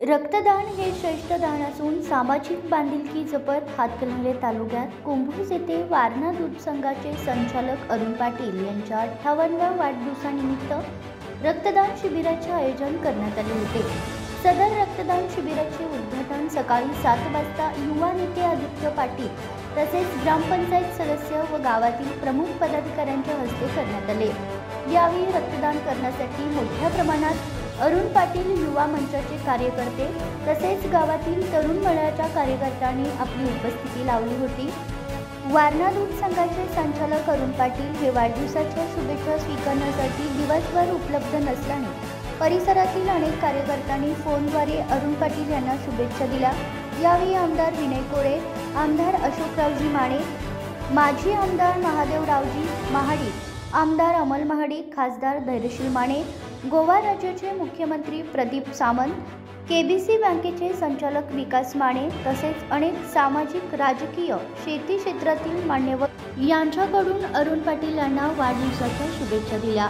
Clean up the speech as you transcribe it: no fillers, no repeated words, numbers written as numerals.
रक्तदान हे श्रेष्ठ दान असून सामाजिक बांधिलकी जपत हातकणंगले तालुक्यात कुंभोज येथे वारणा दूध संघाचे संचालक अरुण पाटील यांच्या 58व्या वाढदिवसानिमित्त रक्तदान शिबिराचे आयोजन करण्यात आले होते। सदर रक्तदान शिबिराचे उद्घाटन सकाळी 7 वाजता युवा नेते आदित्य पाटील तसेच ग्रामपंचायत सदस्य व गावातील प्रमुख पदाधिकाऱ्यांच्या हस्ते करण्यात आले। यावेळी रक्तदान करण्यासाठी मोठ्या प्रमाणात अरुण पाटील युवा मंचाचे कार्यकर्ते तसेच गावातील तरुण मंडळाच्या कार्यकर्त्यांनी आपली उपस्थिती लावली होती। वारणा दूध संघाचे संचालक अरुण पाटील हे वाढदिवसाच्या शुभेच्छा स्वीकारण्यासाठी दिवसभर उपलब्ध नसल्याने परिसरातील अनेक कार्यकर्त्यांनी फोनद्वारे अरुण पाटील यांना शुभेच्छा दिल्या। यावेळी आमदार विनय कोळे, आमदार अशोकरावजी माने, माजी आमदार महादेवरावजी महाडिक, आमदार अमल महाडिक, खासदार धैर्यशील माने, गोवा राज्याचे मुख्यमंत्री प्रदीप सावंत, केबीसी बँकेचे संचालक विकास माने तसेच अनेक सामाजिक, राजकीय, शेती क्षेत्रातील मान्यवर यांच्याकडून अरुण पाटील यांना वाढदिवसाच्या शुभेच्छा दिल्या।